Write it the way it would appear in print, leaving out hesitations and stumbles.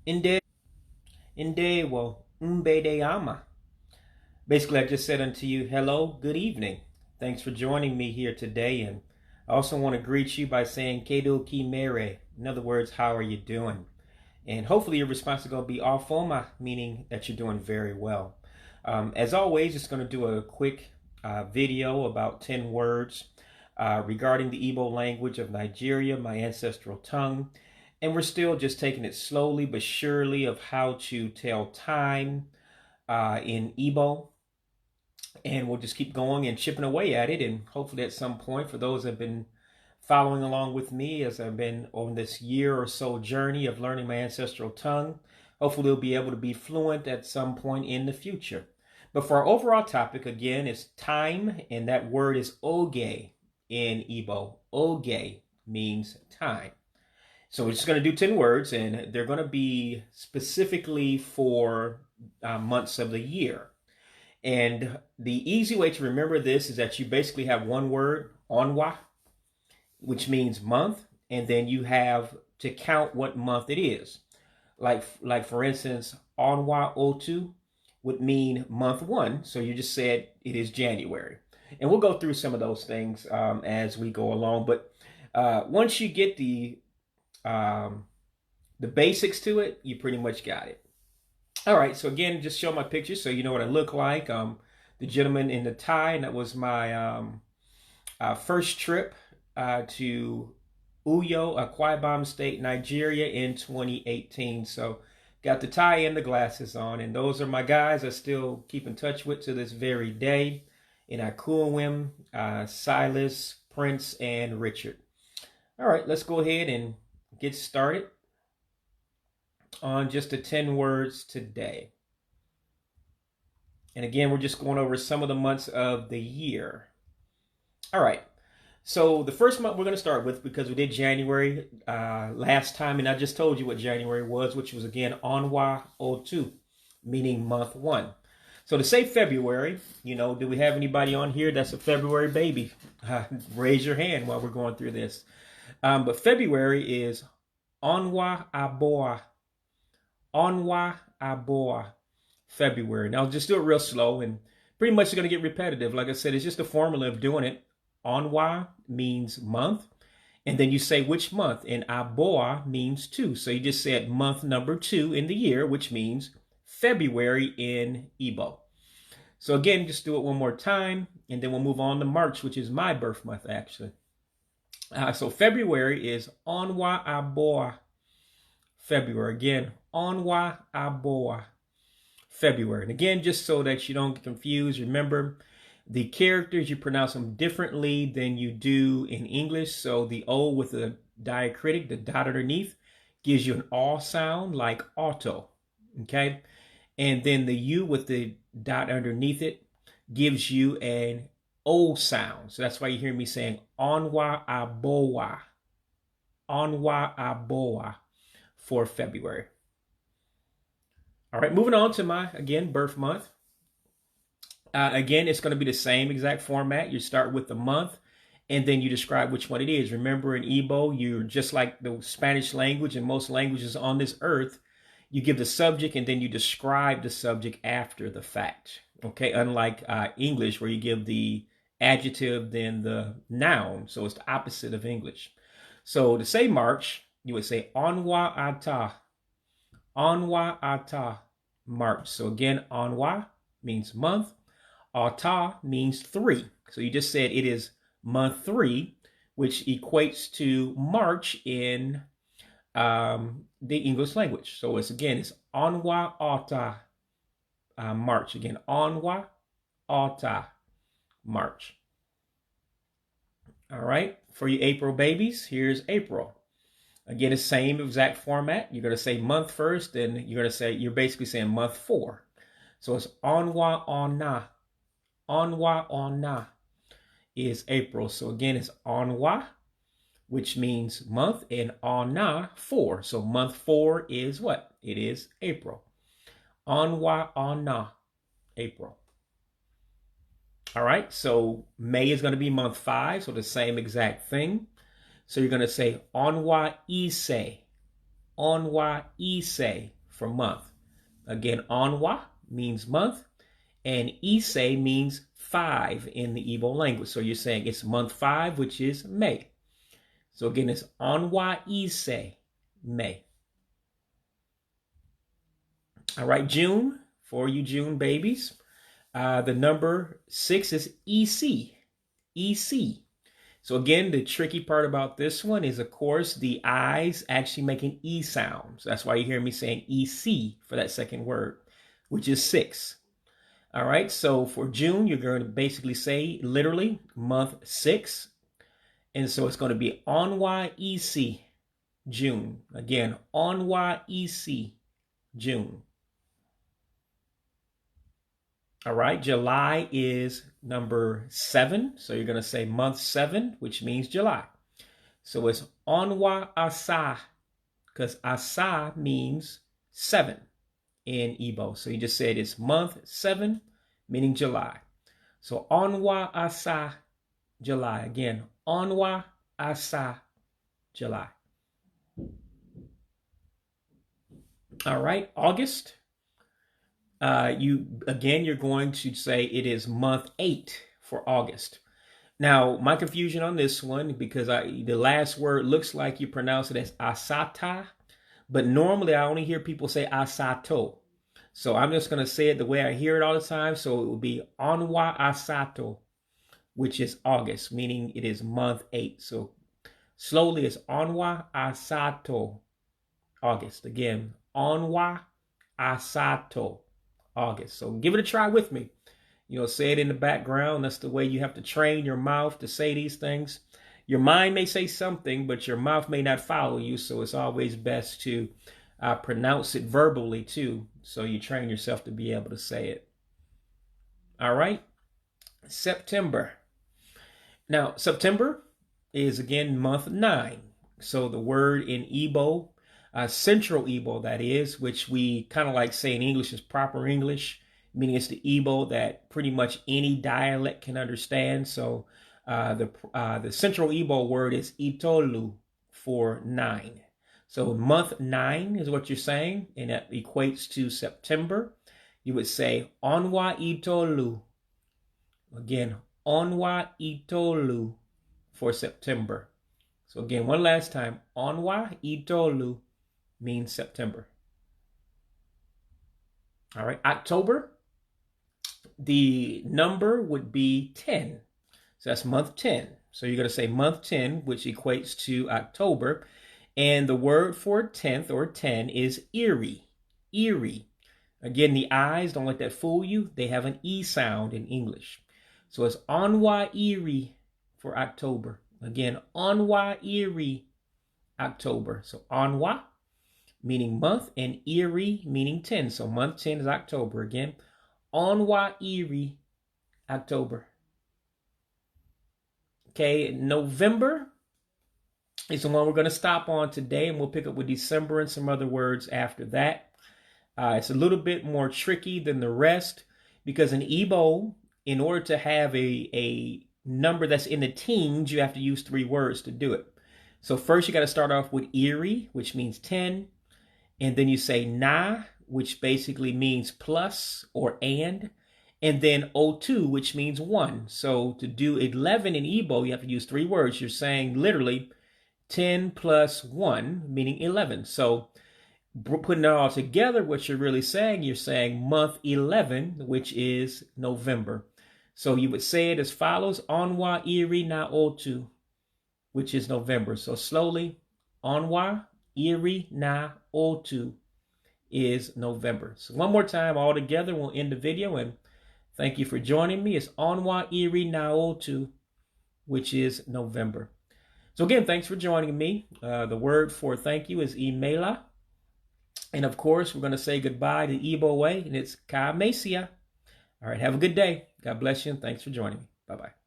Inde, well, de ama. Basically, I just said unto you, hello, good evening. Thanks for joining me here today. And I also want to greet you by saying, Kedo ki mere. In other words, how are you doing? And hopefully your response is going to be Afoma, meaning that you're doing very well. As always, just going to do a quick video about 10 words regarding the Igbo language of Nigeria, my ancestral tongue. And we're still just taking it slowly but surely of how to tell time in Igbo. And we'll just keep going and chipping away at it. And hopefully at some point, for those that have been following along with me as I've been on this year or so journey of learning my ancestral tongue, hopefully we'll be able to be fluent at some point in the future. But for our overall topic, again, is time, and that word is oge in Igbo. Oge means time. So we're just going to do 10 words, and they're going to be specifically for months of the year. And the easy way to remember this is that you basically have one word, Aun-Wah, which means month, and then you have to count what month it is. Like for instance, Aun-Wah Oh-Tue would mean month 1, so you just said it is January. And we'll go through some of those things as we go along. But once you get the basics to it, you pretty much got it. All right, so again, just show my picture so you know what I look like. The gentleman in the tie, and that was my first trip to Uyo, Akwa Ibom State, Nigeria in 2018. So got the tie and the glasses on, and those are my guys I still keep in touch with to this very day. In Akuawim, Silas, Prince, and Richard. All right, let's go ahead and get started on just the 10 words today. And again, we're just going over some of the months of the year. All right. So the first month we're going to start with, because we did January last time, and I just told you what January was, which was again Aun-Wah Oh-Tue, meaning month 1. So to say February, do we have anybody on here that's a February baby? Raise your hand while we're going through this. But February is Aun-Wah Ah-Boe-Au. Aun-Wah Ah-Boe-Au, February. Now just do it real slow, and pretty much it's going to get repetitive. Like I said, it's just a formula of doing it. Aun-Wah means month, and then you say which month, and Ah-Boe-Au means 2. So you just said month number 2 in the year, which means February in Igbo. So again, just do it one more time, and then we'll move on to March, which is my birth month, actually. So February is Aun-Wah Ah-Boe-Au, February. Again, Aun-Wah Ah-Boe-Au, February. And again, just so that you don't get confused, remember the characters, you pronounce them differently than you do in English. So the O with the diacritic, the dot underneath, gives you an aw sound like auto. Okay. And then the U with the dot underneath it gives you an O sound. So that's why you hear me saying Aun-Wah Ah-Boe-Au, Aun-Wah Ah-Boe-Au for February. All right, moving on to my, again, birth month. Again, it's going to be the same exact format. You start with the month, and then you describe which one it is. Remember, in Igbo, you're just like the Spanish language and most languages on this earth. You give the subject, and then you describe the subject after the fact. Okay, unlike English, where you give the adjective, then the noun. So it's the opposite of English. So to say March, you would say Aun-Wah Ah-Tah. Aun-Wah Ah-Tah, March. So again, Aun-Wah means month. Ah-Tah means 3. So you just said it is month 3, which equates to March in the English language. So it's Aun-Wah Ah-Tah, March. Again, Aun-Wah Ah-Tah, March. All right. For you April babies, here's April. Again, the same exact format. You're going to say month first, then you're basically saying month 4. So it's Aun-Wah Ah-nau. Aun-Wah Ah-nau is April. So again, it's Aun-Wah, which means month, and Ah-nau, 4. So month 4 is what? It is April. Aun-Wah Ah-nau, April. All right, so May is going to be month 5, so the same exact thing. So you're going to say Aun-Wah Ee-Say. Aun-Wah Ee-Say for month. Again, Aun-Wah means month, and E-Say means 5 in the Igbo language. So you're saying it's month 5, which is May. So again, it's Aun-Wah Ee-Say, May. All right, June, for you June babies. The number 6 is E-See, E-See. So again, the tricky part about this one is, of course, the I's actually making E sounds. That's why you hear me saying E-See for that second word, which is 6. All right, so for June, you're going to basically say literally month 6. And so it's going to be Aun-Wah Ee-See, June. Again, Aun-Wah Ee-See, June. All right, July is number 7. So you're going to say month 7, which means July. So it's Aun-Wah Ah-Sah, because asaa means 7 in Igbo. So you just said it's month 7, meaning July. So Aun-Wah Ah-Sah, July. Again, Aun-Wah Ah-Sah, July. All right, August. You're going to say it is month 8 for August. Now, my confusion on this one, because the last word looks like you pronounce it as asatọ, but normally I only hear people say asatọ. So I'm just going to say it the way I hear it all the time. So it will be Aun-Wah Ah-Sah-Toe, which is August, meaning it is month 8. So slowly it's Aun-Wah Ah-Sah-Toe, August. Again, Aun-Wah Ah-Sah-Toe, August. So give it a try with me. Say it in the background. That's the way you have to train your mouth to say these things. Your mind may say something, but your mouth may not follow you. So it's always best to pronounce it verbally too. So you train yourself to be able to say it. All right. September. Now, September is again month 9. So the word in Igbo, Central Igbo, that is, which we kind of like say in English is proper English, meaning it's the Igbo that pretty much any dialect can understand. So the Central Igbo word is itoolu for 9. So month 9 is what you're saying, and that equates to September. You would say Aun-Wah Ee-To-Lue. Again, Aun-Wah Ee-To-Lue for September. So again, one last time, Aun-Wah Ee-To-Lue means September. All right, October, the number would be 10. So that's month 10. So you're going to say month 10, which equates to October. And the word for 10th or 10 is E-Ree. E-Ree. Again, the I's, don't let that fool you. They have an E sound in English. So it's Aun-Wah E-Ree for October. Again, Aun-Wah E-Ree, October. So Aun-Wah meaning month, and E-Ree meaning 10. So month 10 is October. Again, Aun-Wah E-Ree, October. Okay, November is the one we're going to stop on today, and we'll pick up with December and some other words after that. It's a little bit more tricky than the rest, because in Igbo, in order to have a number that's in the teens, you have to use 3 words to do it. So first you got to start off with E-Ree, which means 10. And then you say na, which basically means plus or and then Oh-Tue, which means 1. So to do 11 in Igbo, you have to use 3 words. You're saying literally 10 plus 1, meaning 11. So putting it all together, what you're really saying, you're saying month 11, which is November. So you would say it as follows: Aun-Wah Ee-Ree na Oh-Tue, which is November. So slowly, Aun-Wah E-Ree na Oh-Tue is November. So one more time all together, we'll end the video, and thank you for joining me. It's Aun-Wah E-Ree na Oh-Tue, which is November. So again, thanks for joining me. The word for thank you is Imela. And of course, we're going to say goodbye the Igbo way, and it's Ka Mesia. All right, have a good day. God bless you, and thanks for joining me. Bye-bye.